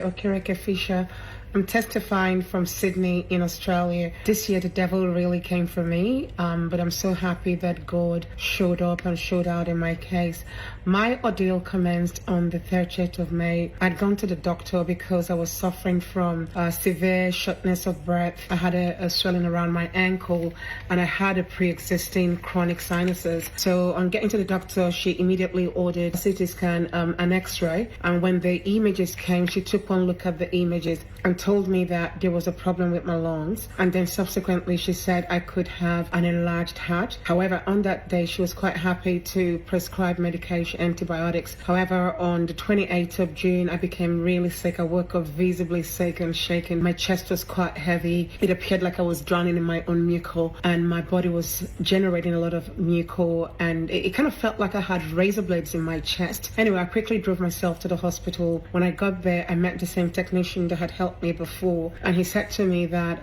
Okireke Fisher. I'm testifying from Sydney in Australia. This year the devil really came for me, but I'm so happy that God showed up and showed out in my case. My ordeal commenced on the 30th of May. I'd gone to the doctor because I was suffering from severe shortness of breath. I had a swelling around my ankle and I had a pre-existing chronic sinuses. So on getting to the doctor, she immediately ordered a CT scan, an x-ray, and when the images came, she took one look at the images and told me that there was a problem with my lungs, and then subsequently she said I could have an enlarged heart. However, on that day she was quite happy to prescribe medication, antibiotics. However, on the 28th of June I became really sick. I woke up visibly sick and shaking. My chest was quite heavy. It appeared like I was drowning in my own mucor, and my body was generating a lot of mucor, and it kind of felt like I had razor blades in my chest. Anyway, I quickly drove myself to the hospital. When I got there, I met the same technician that had helped me before, and he said to me that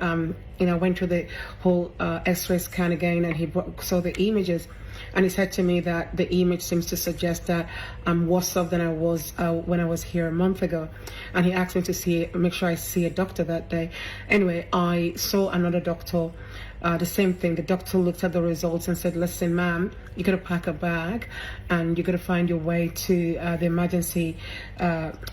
went through the whole x-ray scan again, and he saw the images, and he said to me that the image seems to suggest that I'm worse off than I was when I was here a month ago, and he asked me to make sure I see a doctor that day. Anyway, I saw another doctor. The same thing. The doctor looked at the results and said, listen, ma'am, you got to pack a bag and you got to find your way to the emergency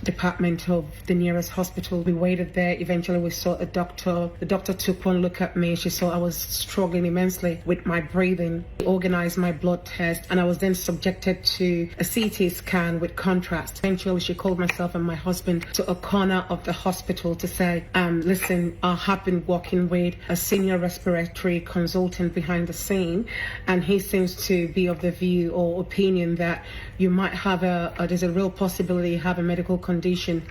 department of the nearest hospital. We waited there. Eventually we saw a doctor. The doctor took one look at me. She saw I was struggling immensely with my breathing. She organized my blood test, and I was then subjected to a CT scan with contrast. Eventually she called myself and my husband to a corner of the hospital to say, listen, I have been working with a senior respiratory consultant behind the scene, and he seems to be of the view or opinion that you might have there's a real possibility you have a medical condition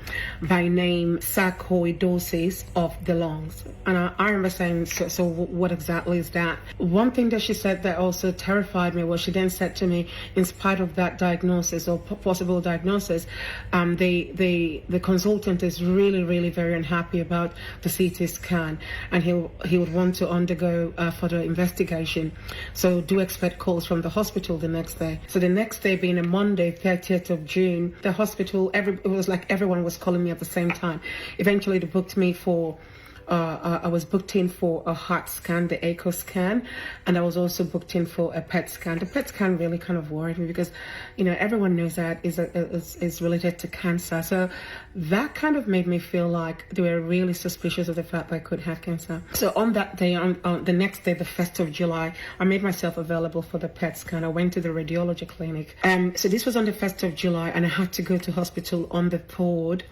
by name Sarcoidosis of the lungs. And I remember saying, so what exactly is that? One thing that she said that also terrified me was she then said to me, in spite of that diagnosis or possible diagnosis, the consultant is really very unhappy about the CT scan, and he would want to undergo further investigation. So do expect calls from the hospital the next day. So the next day being a Monday, 30th of June, the hospital, it was like everyone was calling me at the same time. Eventually they booked me for I was booked in for a heart scan, the echo scan, and I was also booked in for a PET scan. The PET scan really kind of worried me because, everyone knows that is related to cancer. So that kind of made me feel like they were really suspicious of the fact that I could have cancer. So on that day, on the next day, the 1st of July, I made myself available for the PET scan. I went to the radiology clinic. So this was on the 1st of July, and I had to go to hospital on the 3rd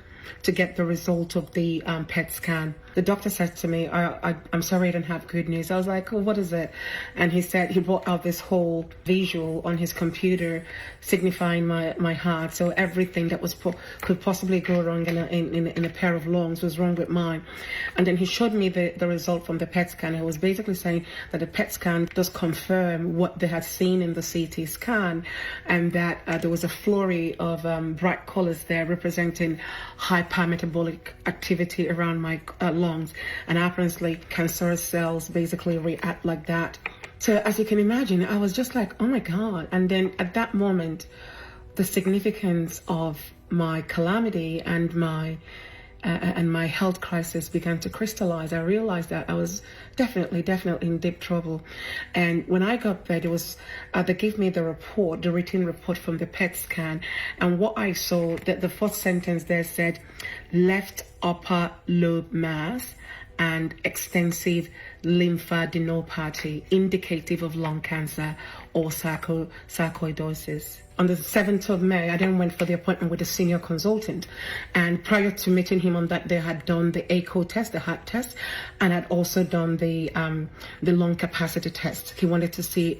to get the result of the PET scan. The doctor said to me, I'm sorry I don't have good news. I was like, oh, what is it? And he said he brought out this whole visual on his computer signifying my heart. So everything that could possibly go wrong in a pair of lungs was wrong with mine. And then he showed me the result from the PET scan. He was basically saying that the PET scan does confirm what they had seen in the CT scan, and that there was a flurry of bright colors there representing hypermetabolic activity around my lungs, and apparently cancerous cells basically react like that. So as you can imagine, I was just like, oh my God. And then at that moment, the significance of my calamity and my health crisis began to crystallize. I realized that I was definitely in deep trouble. And when I got there, they gave me the written report from the PET scan. And what I saw, that the fourth sentence there said, left upper lobe mass and extensive lymphadenopathy, indicative of lung cancer or sarcoidosis. On the 7th of May, I then went for the appointment with a senior consultant. And prior to meeting him on that day, I had done the echo test, the heart test, and I'd also done the lung capacity test. He wanted to see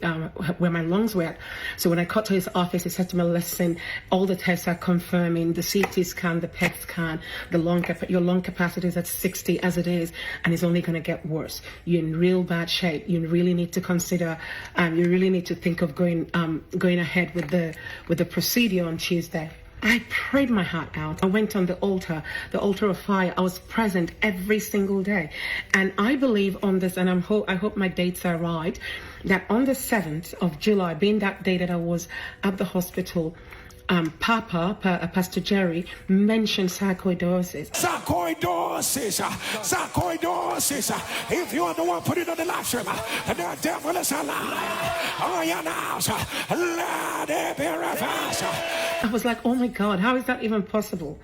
where my lungs were at. So when I got to his office, he said to me, listen, all the tests are confirming, the CT scan, the PET scan, your lung capacity is at 60 as it is, and it's only going to get worse. You're in real bad shape. You really need to consider, you really need to think of going ahead with the procedure on Tuesday. I prayed my heart out. I went on the altar of fire. I was present every single day. And I believe on this, and I hope my dates are right, that on the 7th of July, being that day that I was at the hospital, Pastor Jerry, mentioned sarcoidosis. Sarcoidosis, sarcoidosis. If you are the one, put it on the live stream. The devil is a liar. Oh, yeah, now, let it be reversed. I was like, oh my God, how is that even possible?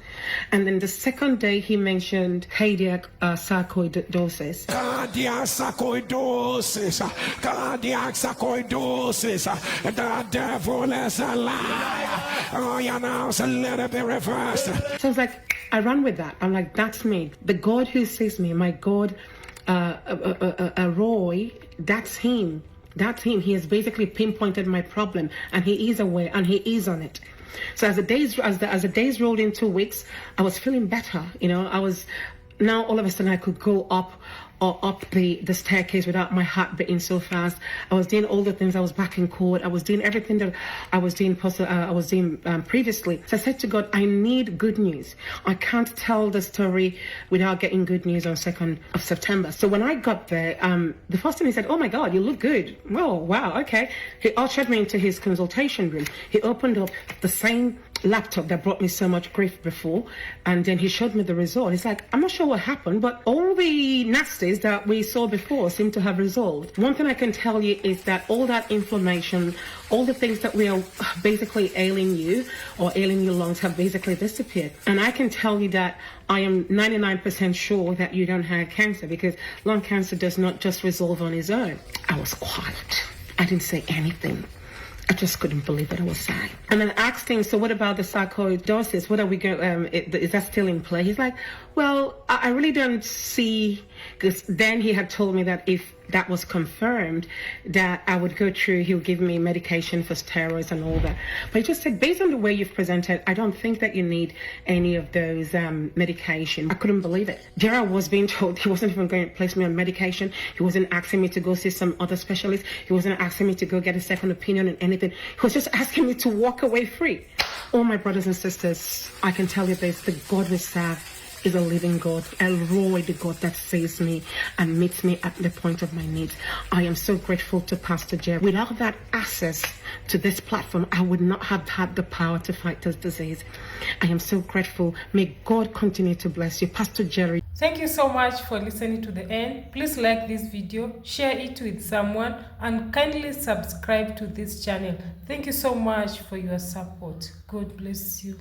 And then the second day he mentioned cardiac sarcoidosis. Cardiac sarcoidosis, cardiac sarcoidosis. The devil is a liar. Oh, yeah, now, so let it be reversed. So I was like, I ran with that. I'm like, that's me. The God who sees me, my God, Roy, that's him. That's him. He has basically pinpointed my problem, and he is aware, and he is on it. So as the days rolled into weeks, I was feeling better. You know, I was now all of a sudden I could go up the staircase without my heart beating so fast. I was doing all the things. I was back in court. I was doing everything that I was doing previously. So I said to God, I need good news. I can't tell the story without getting good news on 2nd of September. So when I got there, the first thing he said, oh my God, you look good. Oh, wow, okay. He ushered me into his consultation room. He opened up the same laptop that brought me so much grief before, and then he showed me the result. He's like, I'm not sure what happened, but all the nasties that we saw before seem to have resolved. One thing I can tell you is that all that inflammation, all the things that we are basically ailing you or ailing your lungs have basically disappeared. And I can tell you that I am 99% sure that you don't have cancer, because lung cancer does not just resolve on its own. I was quiet. I didn't say anything. I just couldn't believe that I was sad. And then I asked him, so what about the sarcoidosis? What are we going, is that still in play? He's like, well, I really don't see, because then he had told me that if that was confirmed, that I would go through, he would give me medication for steroids and all that. But he just said, based on the way you've presented, I don't think that you need any of those medication. I couldn't believe it. Gerald was being told he wasn't even going to place me on medication. He wasn't asking me to go see some other specialist. He wasn't asking me to go get a second opinion on anything. He was just asking me to walk away free. All my brothers and sisters, I can tell you this, the God we serve is a living God. Elroy, the God that saves me and meets me at the point of my needs. I am so grateful to Pastor Jerry. Without that access to this platform, I would not have had the power to fight this disease. I am so grateful. May God continue to bless you. Pastor Jerry. Thank you so much for listening to the end. Please like this video, share it with someone, and kindly subscribe to this channel. Thank you so much for your support. God bless you.